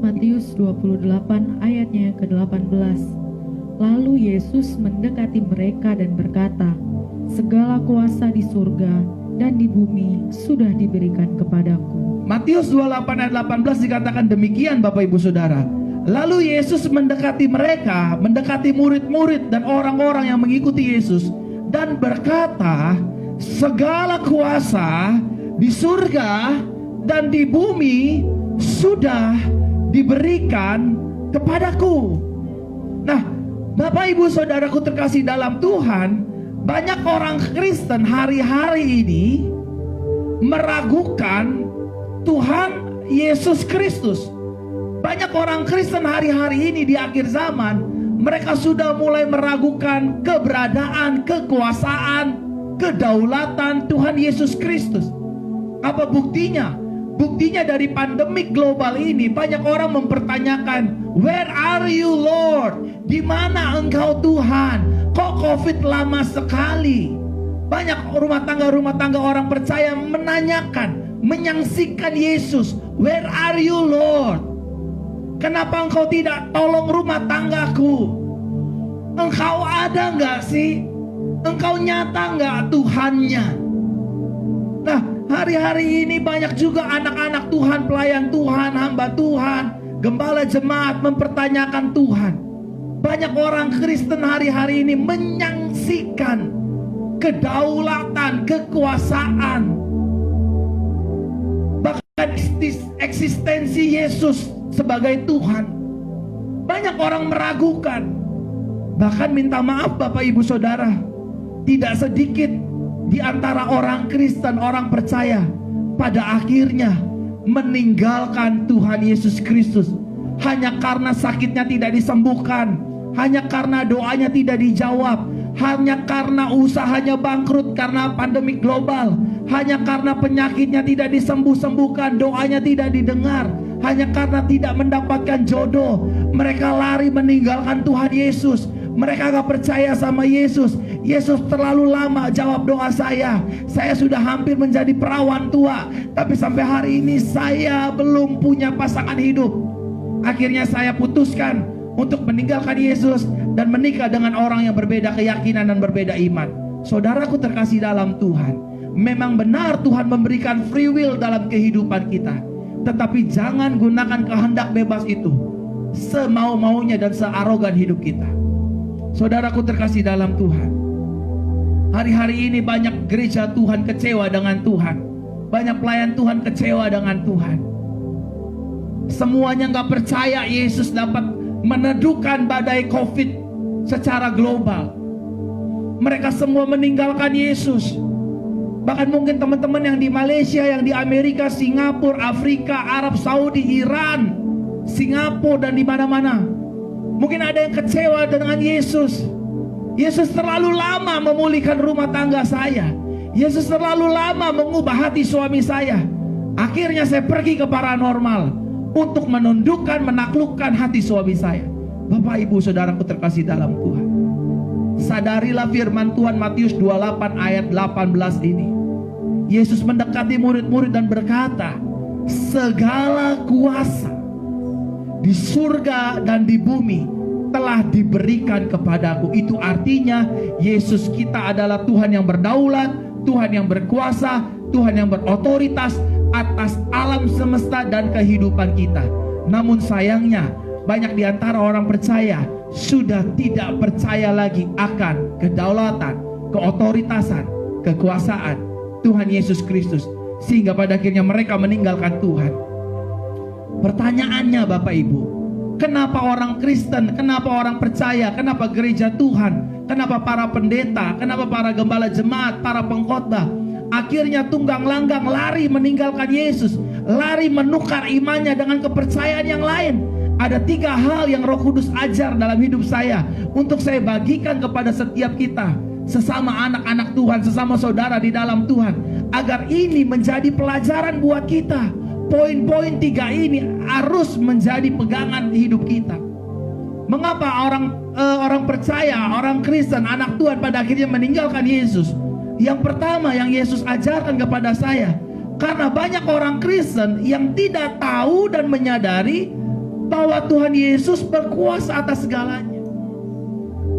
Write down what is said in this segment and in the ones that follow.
Matius 28 ayatnya yang ke-18. Lalu Yesus mendekati mereka dan berkata, "Segala kuasa di surga dan di bumi sudah diberikan kepadaku." Matius 28 ayat 18 dikatakan demikian, Bapak Ibu Saudara. Lalu Yesus mendekati mereka, mendekati murid-murid dan orang-orang yang mengikuti Yesus, dan berkata, "Segala kuasa di surga dan di bumi sudah diberikan kepadaku." Nah, Bapak Ibu Saudaraku terkasih dalam Tuhan, banyak orang Kristen hari-hari ini meragukan Tuhan Yesus Kristus. Banyak orang Kristen hari-hari ini di akhir zaman, mereka sudah mulai meragukan keberadaan, kekuasaan, kedaulatan Tuhan Yesus Kristus. Apa buktinya? Buktinya dari pandemik global ini, banyak orang mempertanyakan, "Where are you Lord? Di mana Engkau Tuhan? Kok COVID lama sekali?" Banyak rumah tangga orang percaya menanyakan, menyaksikan Yesus, "Where are you Lord? Kenapa Engkau tidak tolong rumah tanggaku? Engkau ada nggak sih? Engkau nyata nggak Tuhannya?" Nah, hari-hari ini banyak juga anak-anak Tuhan, pelayan Tuhan, hamba Tuhan, gembala jemaat mempertanyakan Tuhan. Banyak orang Kristen hari-hari ini menyaksikan kedaulatan, kekuasaan, bahkan eksistensi Yesus sebagai Tuhan. Banyak orang meragukan, bahkan minta maaf Bapak Ibu Saudara, tidak sedikit di antara orang Kristen, orang percaya, pada akhirnya meninggalkan Tuhan Yesus Kristus hanya karena sakitnya tidak disembuhkan, hanya karena doanya tidak dijawab, hanya karena usahanya bangkrut karena pandemi global, hanya karena penyakitnya tidak disembuh-sembuhkan, doanya tidak didengar, hanya karena tidak mendapatkan jodoh. Mereka lari meninggalkan Tuhan Yesus. Mereka gak percaya sama Yesus. Yesus terlalu lama jawab doa saya. Saya sudah hampir menjadi perawan tua, tapi sampai hari ini saya belum punya pasangan hidup. Akhirnya saya putuskan untuk meninggalkan Yesus dan menikah dengan orang yang berbeda keyakinan dan berbeda iman. Saudaraku terkasih dalam Tuhan, memang benar Tuhan memberikan free will dalam kehidupan kita, tetapi jangan gunakan kehendak bebas itu semau-maunya dan searogan hidup kita. Saudaraku terkasih dalam Tuhan, hari-hari ini banyak gereja Tuhan kecewa dengan Tuhan. Banyak pelayan Tuhan kecewa dengan Tuhan. Semuanya gak percaya Yesus dapat meneduhkan badai COVID secara global. Mereka semua meninggalkan Yesus. Bahkan mungkin teman-teman yang di Malaysia, yang di Amerika, Singapura, Afrika, Arab Saudi, Iran, Singapura, dan di mana-mana, mungkin ada yang kecewa dengan Yesus. Yesus terlalu lama memulihkan rumah tangga saya. Yesus terlalu lama mengubah hati suami saya. Akhirnya saya pergi ke paranormal untuk menundukkan, menaklukkan hati suami saya. Bapak Ibu Saudaraku terkasih dalam Tuhan, sadarilah firman Tuhan Matius 28 ayat 18 ini. Yesus mendekati murid-murid dan berkata, "Segala kuasa di surga dan di bumi telah diberikan kepadaku." Itu artinya Yesus kita adalah Tuhan yang berdaulat, Tuhan yang berkuasa, Tuhan yang berotoritas atas alam semesta dan kehidupan kita. Namun sayangnya banyak di antara orang percaya sudah tidak percaya lagi akan kedaulatan, keotoritasan, kekuasaan Tuhan Yesus Kristus, sehingga pada akhirnya mereka meninggalkan Tuhan. Pertanyaannya Bapak Ibu, kenapa orang Kristen, kenapa orang percaya, kenapa gereja Tuhan, kenapa para pendeta, kenapa para gembala jemaat, para pengkhotbah akhirnya tunggang langgang lari meninggalkan Yesus, lari menukar imannya dengan kepercayaan yang lain? Ada 3 hal yang Roh Kudus ajar dalam hidup saya untuk saya bagikan kepada setiap kita, sesama anak-anak Tuhan, sesama saudara di dalam Tuhan, agar ini menjadi pelajaran buat kita. Poin-poin 3 ini harus menjadi pegangan hidup kita. Mengapa orang percaya, orang Kristen, anak Tuhan pada akhirnya meninggalkan Yesus? Yang pertama yang Yesus ajarkan kepada saya, karena banyak orang Kristen yang tidak tahu dan menyadari bahwa Tuhan Yesus berkuasa atas segalanya.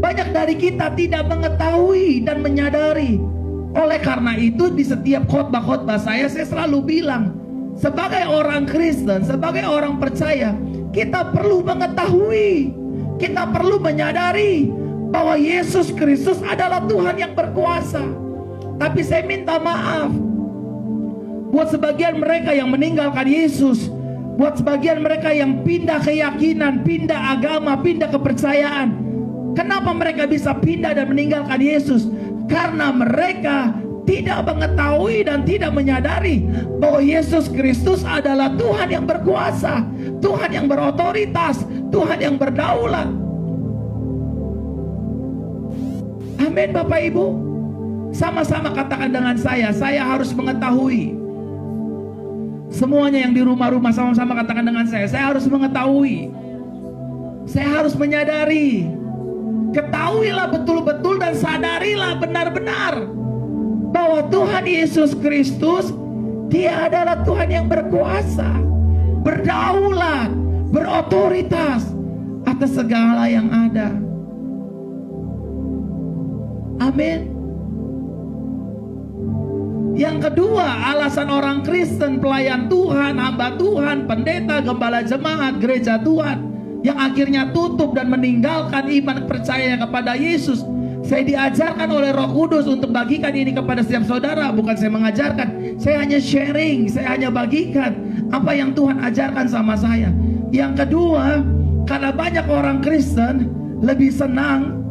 Banyak dari kita tidak mengetahui dan menyadari. Oleh karena itu di setiap khotbah-khotbah saya selalu bilang, sebagai orang Kristen, sebagai orang percaya, kita perlu mengetahui, kita perlu menyadari bahwa Yesus Kristus adalah Tuhan yang berkuasa. Tapi saya minta maaf buat sebagian mereka yang meninggalkan Yesus, buat sebagian mereka yang pindah keyakinan, pindah agama, pindah kepercayaan. Kenapa mereka bisa pindah dan meninggalkan Yesus? Karena mereka tidak mengetahui dan tidak menyadari bahwa Yesus Kristus adalah Tuhan yang berkuasa, Tuhan yang berotoritas, Tuhan yang berdaulat. Amin Bapak Ibu. Sama-sama katakan dengan saya harus mengetahui. Semuanya yang di rumah-rumah sama-sama katakan dengan saya harus mengetahui. Saya harus menyadari. Ketahuilah betul-betul dan sadarilah benar-benar bahwa Tuhan Yesus Kristus, Dia adalah Tuhan yang berkuasa, berdaulat, berotoritas atas segala yang ada. Amin. Yang kedua, alasan orang Kristen, pelayan Tuhan, hamba Tuhan, pendeta, gembala jemaat, gereja Tuhan, yang akhirnya tutup dan meninggalkan iman percaya kepada Yesus. Saya diajarkan oleh Roh Kudus untuk bagikan ini kepada setiap saudara. Bukan saya mengajarkan, saya hanya sharing, saya hanya bagikan apa yang Tuhan ajarkan sama saya. Yang kedua, karena banyak orang Kristen lebih senang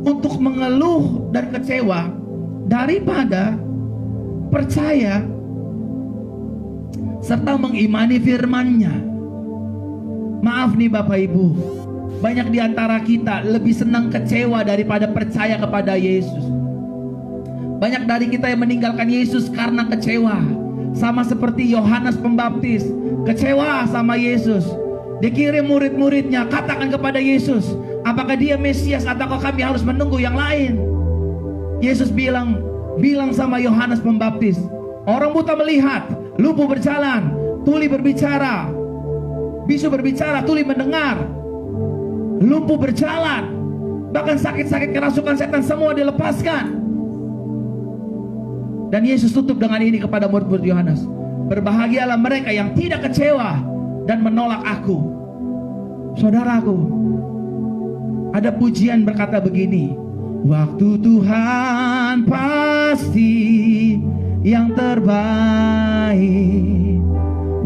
untuk mengeluh dan kecewa daripada percaya serta mengimani firman-Nya. Maaf nih Bapak Ibu, banyak di antara kita lebih senang kecewa daripada percaya kepada Yesus. Banyak dari kita yang meninggalkan Yesus karena kecewa. Sama seperti Yohanes Pembaptis, kecewa sama Yesus. Dikirim murid-muridnya, katakan kepada Yesus, apakah Dia Mesias ataukah kami harus menunggu yang lain? Yesus bilang sama Yohanes Pembaptis, orang buta melihat, lumpuh berjalan, tuli berbicara, bisu berbicara, tuli mendengar, lumpuh berjalan, bahkan sakit-sakit kerasukan setan semua dilepaskan. Dan Yesus tutup dengan ini kepada murid-murid Yohanes, berbahagialah mereka yang tidak kecewa dan menolak aku. Saudaraku, ada pujian berkata begini, waktu Tuhan pasti yang terbaik,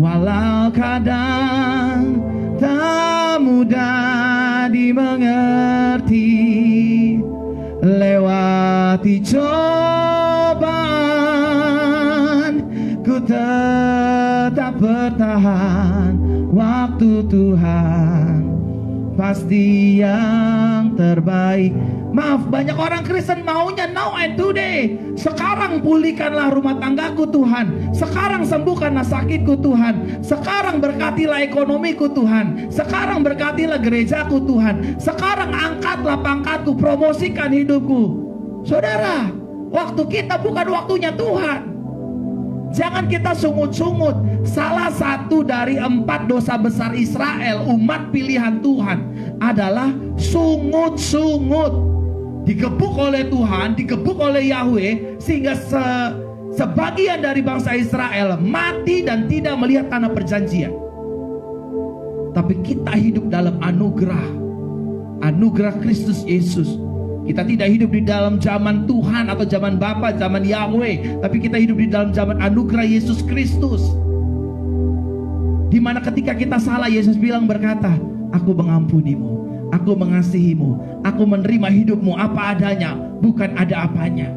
walau kadang tak mudah dimengerti, lewati cobaan ku tetap bertahan. Waktu Tuhan pasti yang terbaik. Maaf, banyak orang Kristen maunya now and today. Sekarang pulihkanlah rumah tanggaku Tuhan, sekarang sembuhkanlah sakitku Tuhan, sekarang berkatilah ekonomiku Tuhan, sekarang berkatilah gerejaku Tuhan, sekarang angkatlah pangkatku, promosikan hidupku. Saudara, waktu kita bukan waktunya Tuhan. Jangan kita sungut-sungut. Salah satu dari 4 dosa besar Israel, umat pilihan Tuhan, adalah sungut-sungut. Digebuk oleh Tuhan, digebuk oleh Yahweh, sehingga sebagian dari bangsa Israel mati dan tidak melihat tanah perjanjian. Tapi kita hidup dalam anugerah Kristus Yesus. Kita tidak hidup di dalam zaman Tuhan atau zaman Bapa, zaman Yahweh, tapi kita hidup di dalam zaman anugerah Yesus Kristus. Dimana ketika kita salah, Yesus berkata, aku mengampunimu, aku mengasihimu, aku menerima hidupmu apa adanya, bukan ada apanya.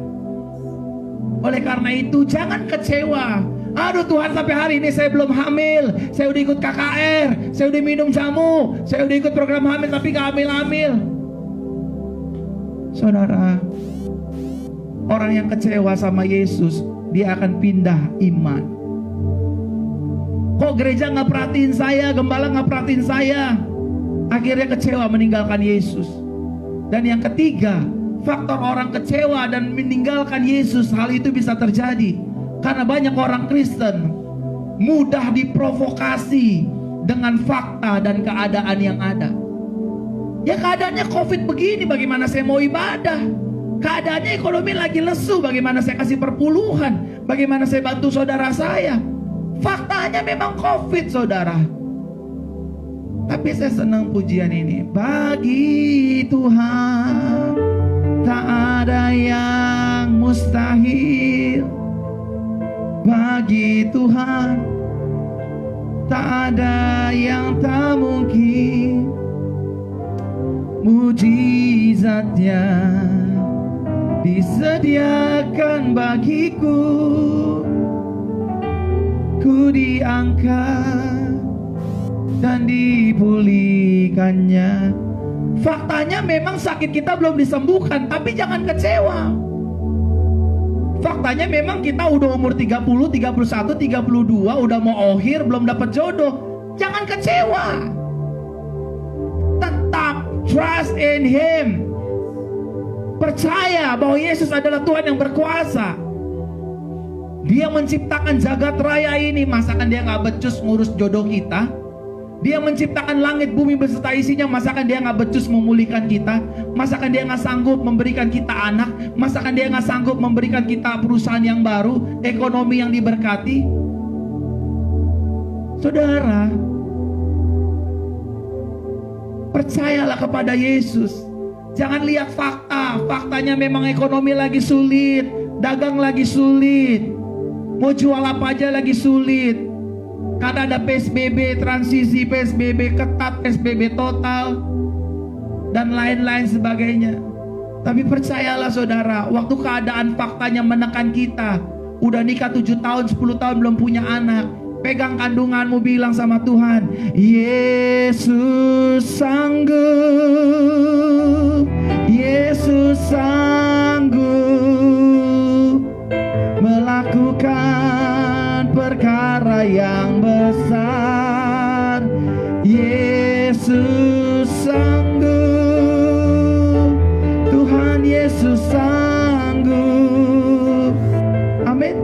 Oleh karena itu jangan kecewa. Aduh Tuhan, sampai hari ini saya belum hamil, saya udah ikut KKR, saya udah minum jamu, saya udah ikut program hamil tapi gak hamil-hamil. Saudara, orang yang kecewa sama Yesus, dia akan pindah iman. Kok gereja gak perhatiin saya, gembala gak perhatiin saya, akhirnya kecewa meninggalkan Yesus. Dan yang ketiga, faktor orang kecewa dan meninggalkan Yesus, hal itu bisa terjadi karena banyak orang Kristen mudah diprovokasi dengan fakta dan keadaan yang ada. Ya keadaannya COVID begini, bagaimana saya mau ibadah? Keadaannya ekonomi lagi lesu, bagaimana saya kasih perpuluhan? Bagaimana saya bantu saudara saya? Faktanya memang COVID, saudara. Tapi saya senang pujian ini. Bagi Tuhan tak ada yang mustahil. Bagi Tuhan tak ada yang tak mungkin. Mujizatnya disediakan bagiku. Ku diangkat dan dipulihkannya. Faktanya memang sakit kita belum disembuhkan, tapi jangan kecewa. Faktanya memang kita udah umur 30, 31, 32, udah mau akhir, belum dapat jodoh. Jangan kecewa. Tetap trust in Him. Percaya bahwa Yesus adalah Tuhan yang berkuasa. Dia menciptakan jagat raya ini. Masakan Dia gak becus ngurus jodoh kita? Dia menciptakan langit bumi beserta isinya. Masakan Dia gak becus memulihkan kita? Masakan Dia gak sanggup memberikan kita anak? Masakan Dia gak sanggup memberikan kita perusahaan yang baru, ekonomi yang diberkati? Saudara, percayalah kepada Yesus. Jangan lihat fakta. Faktanya memang ekonomi lagi sulit, dagang lagi sulit, mau jual apa aja lagi sulit. Karena ada PSBB transisi, PSBB ketat, PSBB total, dan lain-lain sebagainya. Tapi percayalah saudara, waktu keadaan faktanya menekan kita, udah nikah 7 tahun, 10 tahun belum punya anak, pegang kandunganmu, bilang sama Tuhan, Yesus sanggup, Yesus sanggup melakukan perkara yang besar. Yesus sanggup, Tuhan Yesus sanggup. Amin.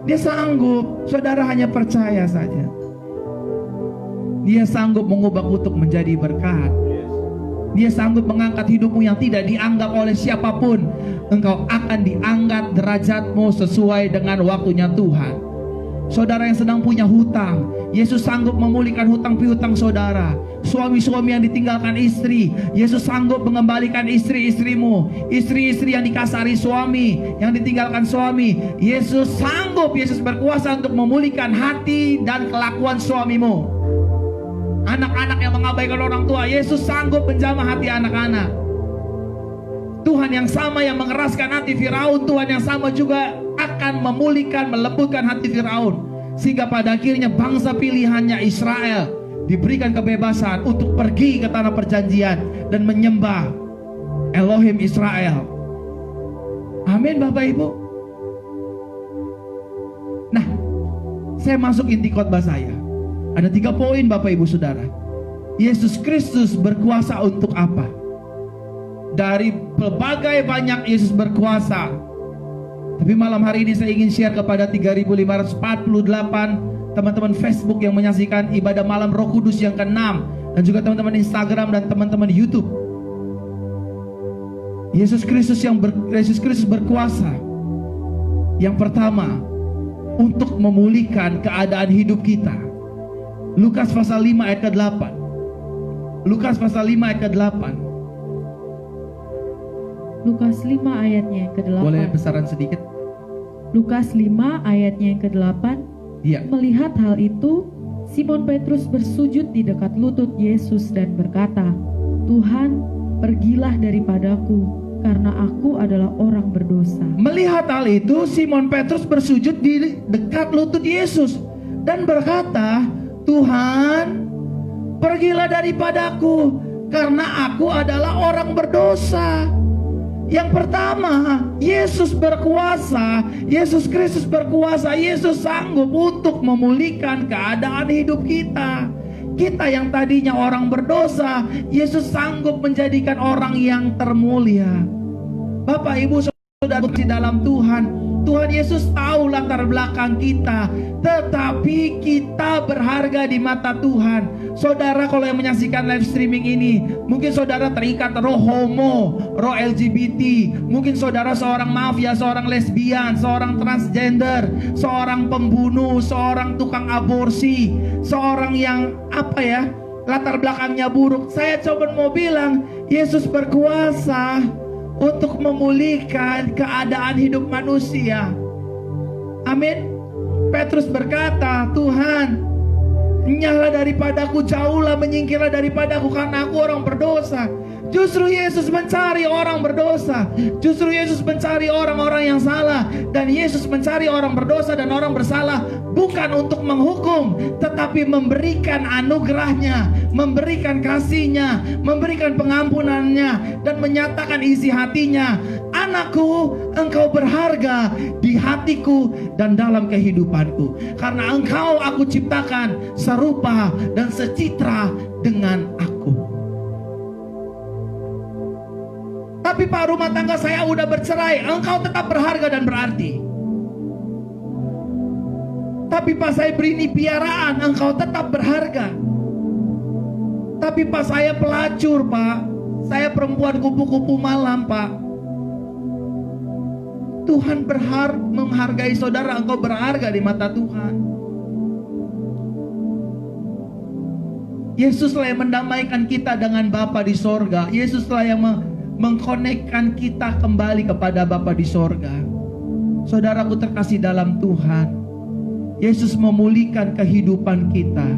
Dia sanggup, saudara hanya percaya saja. Dia sanggup mengubah kutuk menjadi berkat. Dia sanggup mengangkat hidupmu yang tidak dianggap oleh siapapun. Engkau akan diangkat derajatmu sesuai dengan waktunya Tuhan. Saudara yang sedang punya hutang, Yesus sanggup memulihkan hutang piutang saudara. Suami-suami yang ditinggalkan istri, Yesus sanggup mengembalikan istri-istrimu. Istri-istri yang dikasari suami, yang ditinggalkan suami, Yesus sanggup, Yesus berkuasa untuk memulihkan hati dan kelakuan suamimu. Anak-anak yang mengabaikan orang tua, Yesus sanggup menjamah hati anak-anak. Tuhan yang sama yang mengeraskan hati Firaun, Tuhan yang sama juga akan memulihkan, melembutkan hati Firaun, sehingga pada akhirnya bangsa pilihannya Israel diberikan kebebasan untuk pergi ke tanah perjanjian dan menyembah Elohim Israel. Amin Bapak Ibu. Nah, saya masuk inti khotbah saya. Ada 3 poin Bapak Ibu Saudara. Yesus Kristus berkuasa untuk apa? Dari berbagai banyak Yesus berkuasa. Tapi malam hari ini saya ingin share kepada 3.548 teman-teman Facebook yang menyaksikan ibadah malam Roh Kudus yang ke-6, dan juga teman-teman Instagram dan teman-teman YouTube. Yesus Kristus berkuasa. Yang pertama, untuk memulihkan keadaan hidup kita. Lukas pasal 5 ayat ke-8. Lukas pasal 5 ayat ke-8. Lukas 5 ayatnya yang ke-8. Boleh besaran sedikit? Lukas 5 ayatnya yang ke-8. Iya. Melihat hal itu, Simon Petrus bersujud di dekat lutut Yesus dan berkata, Tuhan, pergilah daripadaku, karena aku adalah orang berdosa. Melihat hal itu, Simon Petrus bersujud di dekat lutut Yesus dan berkata, Tuhan, pergilah daripadaku, karena aku adalah orang berdosa. Yang pertama, Yesus berkuasa. Yesus Kristus berkuasa. Yesus sanggup untuk memulihkan keadaan hidup kita. Kita yang tadinya orang berdosa, Yesus sanggup menjadikan orang yang termulia. Bapak Ibu Saudara di dalam Tuhan, Tuhan Yesus tahu latar belakang kita, tetapi kita berharga di mata Tuhan. Saudara, kalau yang menyaksikan live streaming ini, mungkin saudara terikat roh homo, roh LGBT, mungkin saudara seorang mafia, seorang lesbian, seorang transgender, seorang pembunuh, seorang tukang aborsi, seorang yang latar belakangnya buruk. Saya coba mau bilang, Yesus berkuasa untuk memulihkan keadaan hidup manusia. Amin. Petrus berkata, Tuhan, nyala daripadaku, jauhlah, menyingkirlah daripadaku, karena aku orang berdosa. Justru Yesus mencari orang berdosa. Justru Yesus mencari orang-orang yang salah. Dan Yesus mencari orang berdosa dan orang bersalah bukan untuk menghukum, tetapi memberikan anugerahnya, memberikan kasihnya, memberikan pengampunannya, dan menyatakan isi hatinya, anakku, engkau berharga di hatiku dan dalam kehidupanku, karena engkau aku ciptakan serupa dan secitra dengan aku. Tapi Pak, rumah tangga saya udah bercerai. Engkau tetap berharga dan berarti. Tapi Pak, saya berini piaraan. Engkau tetap berharga. Tapi Pak, saya pelacur Pak. Saya perempuan kupu-kupu malam Pak. Tuhan menghargai saudara. Engkau berharga di mata Tuhan. Yesuslah yang mendamaikan kita dengan Bapa di sorga. Yesuslah yang mengkonekkan kita kembali kepada Bapa di sorga. Saudaraku terkasih dalam Tuhan, Yesus memulihkan kehidupan kita.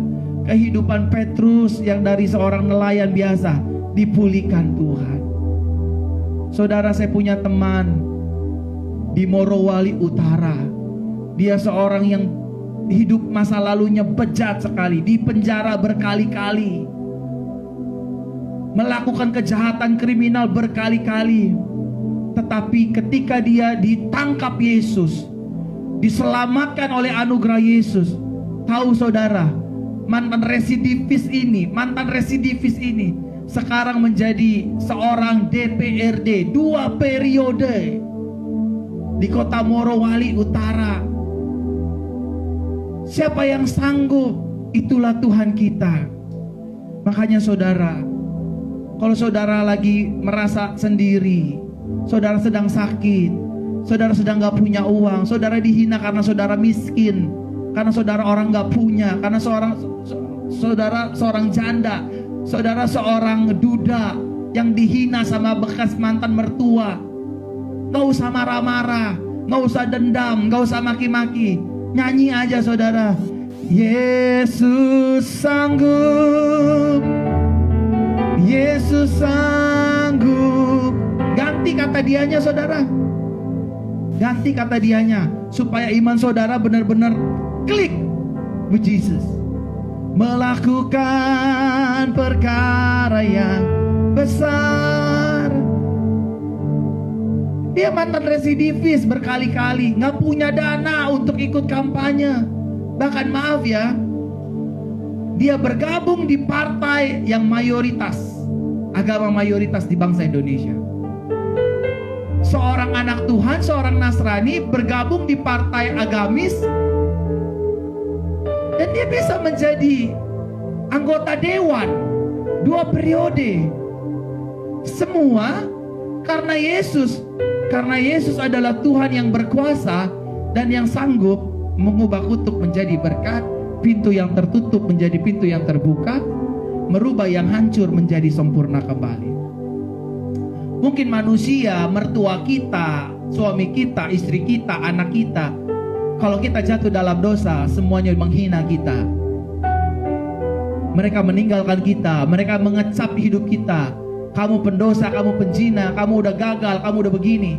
Kehidupan Petrus yang dari seorang nelayan biasa dipulihkan Tuhan. Saudara, saya punya teman di Morowali Utara. Dia seorang yang hidup masa lalunya bejat sekali, di penjara berkali-kali, melakukan kejahatan kriminal berkali-kali. Tetapi ketika dia ditangkap Yesus, diselamatkan oleh anugerah Yesus, tahu saudara, mantan residivis ini sekarang menjadi seorang DPRD 2 periode di kota Morowali Utara. Siapa yang sanggup? Itulah Tuhan kita. Makanya saudara, kalau saudara lagi merasa sendiri, saudara sedang sakit, saudara sedang gak punya uang, saudara dihina karena saudara miskin, karena saudara orang gak punya, karena saudara seorang janda, saudara seorang duda yang dihina sama bekas mantan mertua. Gak usah marah-marah, gak usah dendam, gak usah maki-maki. Nyanyi aja saudara. Yesus sanggup, Yesus sanggup. Ganti kata dianya saudara. Ganti kata dianya, supaya iman saudara benar-benar klik with Jesus. Melakukan perkara yang besar. Dia mantan residivis berkali-kali, gak punya dana untuk ikut kampanye. Bahkan maaf ya, dia bergabung di partai yang mayoritas, agama mayoritas di bangsa Indonesia. Seorang anak Tuhan, seorang Nasrani bergabung di partai agamis, dan dia bisa menjadi anggota dewan 2 periode. Semua karena Yesus. Karena Yesus adalah Tuhan yang berkuasa dan yang sanggup mengubah kutuk menjadi berkat, pintu yang tertutup menjadi pintu yang terbuka, merubah yang hancur menjadi sempurna kembali. Mungkin manusia, mertua kita, suami kita, istri kita, anak kita, kalau kita jatuh dalam dosa, semuanya menghina kita. Mereka meninggalkan kita, mereka mengecap hidup kita. Kamu pendosa, kamu penzina, kamu udah gagal, kamu udah begini.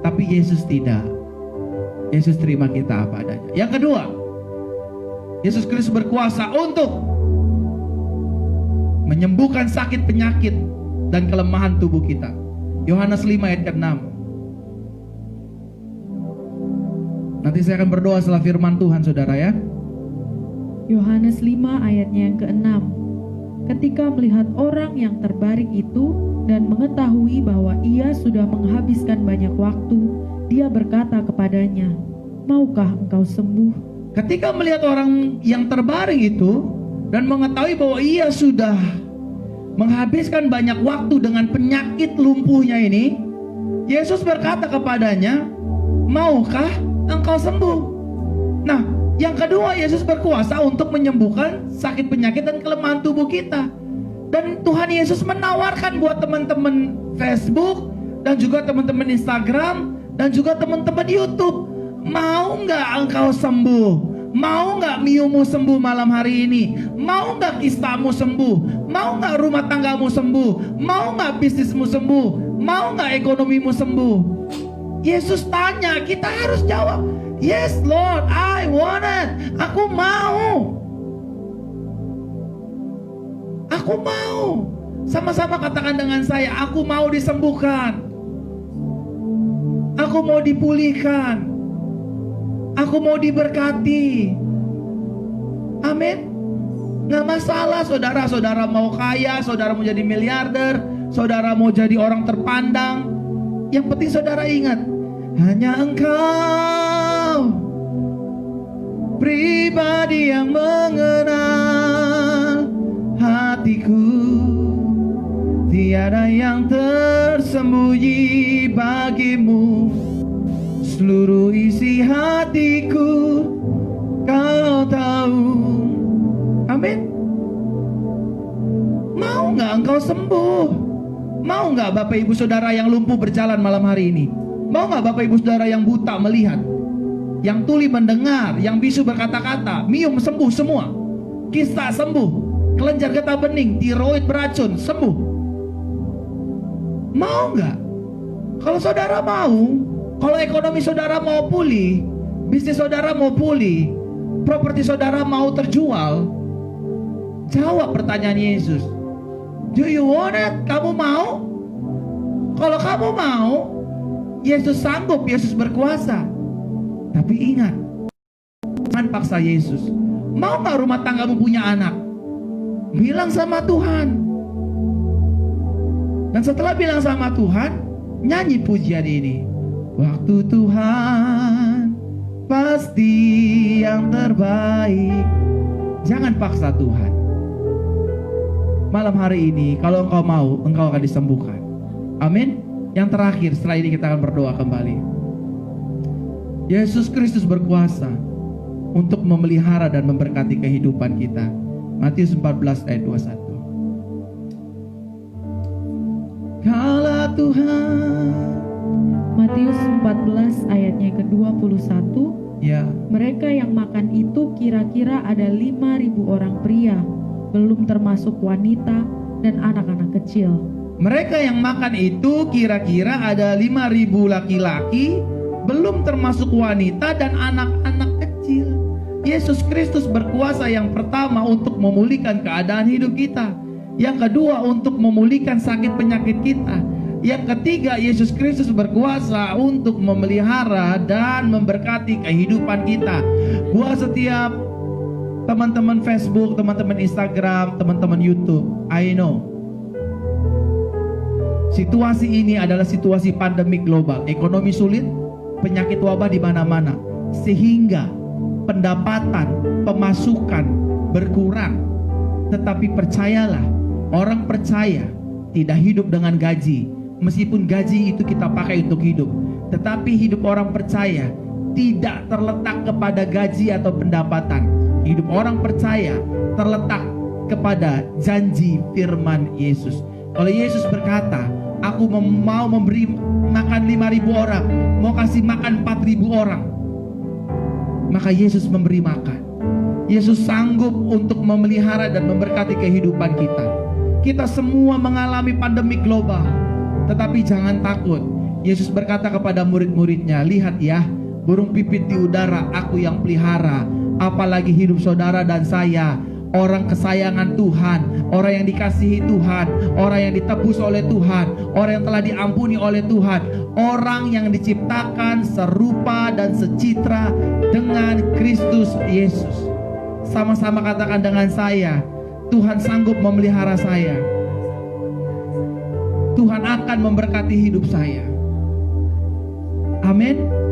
Tapi Yesus tidak. Yesus terima kita apa adanya. Yang kedua, Yesus Kristus berkuasa untuk menyembuhkan sakit penyakit dan kelemahan tubuh kita. Yohanes 5 ayat ke-6. Nanti saya akan berdoa setelah firman Tuhan saudara ya. Yohanes 5 ayatnya yang ke-6. Ketika melihat orang yang terbaring itu dan mengetahui bahwa ia sudah menghabiskan banyak waktu Dia berkata kepadanya, "Maukah engkau sembuh?" Ketika melihat orang yang terbaring itu dan mengetahui bahwa ia sudah menghabiskan banyak waktu dengan penyakit lumpuhnya ini, Yesus berkata kepadanya, "Maukah engkau sembuh?" Nah, yang kedua, Yesus berkuasa untuk menyembuhkan sakit penyakit dan kelemahan tubuh kita. Dan Tuhan Yesus menawarkan buat teman-teman Facebook dan juga teman-teman Instagram dan juga teman-teman YouTube, mau nggak engkau sembuh? Mau nggak miumu sembuh malam hari ini? Mau nggak kistamu sembuh? Mau nggak rumah tanggamu sembuh? Mau nggak bisnismu sembuh? Mau nggak ekonomimu sembuh? Yesus tanya, kita harus jawab, "Yes Lord, I want it." Aku mau. Aku mau. Sama-sama katakan dengan saya, aku mau disembuhkan. Aku mau dipulihkan. Aku mau diberkati. Amin. Nggak masalah saudara mau kaya, saudara mau jadi miliarder, saudara mau jadi orang terpandang. Yang penting saudara ingat, hanya engkau pribadi yang mengenal hatiku. Tiada yang tersembunyi bagimu. Seluruh isi hatiku kau tahu. Amin. Mau nggak engkau sembuh? Mau nggak Bapak Ibu Saudara yang lumpuh berjalan malam hari ini? Mau nggak Bapak Ibu Saudara yang buta melihat? Yang tuli mendengar? Yang bisu berkata-kata? Mium sembuh semua? Kista sembuh? Kelenjar getah bening? Tiroid beracun sembuh? Mau nggak? Kalau saudara mau, kalau ekonomi saudara mau pulih, bisnis saudara mau pulih, properti saudara mau terjual, jawab pertanyaan Yesus. Do you want it? Kamu mau? Kalau kamu mau, Yesus sanggup, Yesus berkuasa. Tapi ingat, jangan paksa Yesus. Mau gak rumah tanggamu punya anak? Bilang sama Tuhan. Dan setelah bilang sama Tuhan, nyanyi pujian ini. Waktu Tuhan pasti yang terbaik. Jangan paksa Tuhan. Malam hari ini, kalau engkau mau, engkau akan disembuhkan. Amin. Yang terakhir, setelah ini kita akan berdoa kembali. Yesus Kristus berkuasa untuk memelihara dan memberkati kehidupan kita. Matius 14 ayat 21. Kala Tuhan. Matius 14 ayatnya ke-21. Ya. Mereka yang makan itu kira-kira ada 5.000 orang pria, belum termasuk wanita dan anak-anak kecil. Mereka yang makan itu kira-kira ada 5.000 laki-laki, belum termasuk wanita dan anak-anak kecil. Yesus Kristus berkuasa yang pertama untuk memulihkan keadaan hidup kita. Yang kedua untuk memulihkan sakit penyakit kita. Yang ketiga, Yesus Kristus berkuasa untuk memelihara dan memberkati kehidupan kita. Buat setiap teman-teman Facebook, teman-teman Instagram, teman-teman YouTube, I know situasi ini adalah situasi pandemi global, ekonomi sulit, penyakit wabah di mana-mana, sehingga pendapatan, pemasukan berkurang. Tetapi percayalah, orang percaya tidak hidup dengan gaji. Meskipun gaji itu kita pakai untuk hidup, tetapi hidup orang percaya tidak terletak kepada gaji atau pendapatan. Hidup orang percaya terletak kepada janji firman Yesus. Kalau Yesus berkata, aku mau memberi makan 5.000 orang, mau kasih makan 4.000 orang, maka Yesus memberi makan. Yesus sanggup untuk memelihara dan memberkati kehidupan kita. Kita semua mengalami pandemi global, tetapi jangan takut. Yesus berkata kepada murid-muridnya, lihat ya, burung pipit di udara aku yang pelihara, apalagi hidup saudara dan saya, orang kesayangan Tuhan, orang yang dikasihi Tuhan, orang yang ditebus oleh Tuhan, orang yang telah diampuni oleh Tuhan, orang yang diciptakan serupa dan secitra dengan Kristus Yesus. Sama-sama katakan dengan saya, Tuhan sanggup memelihara saya. Tuhan akan memberkati hidup saya. Amin.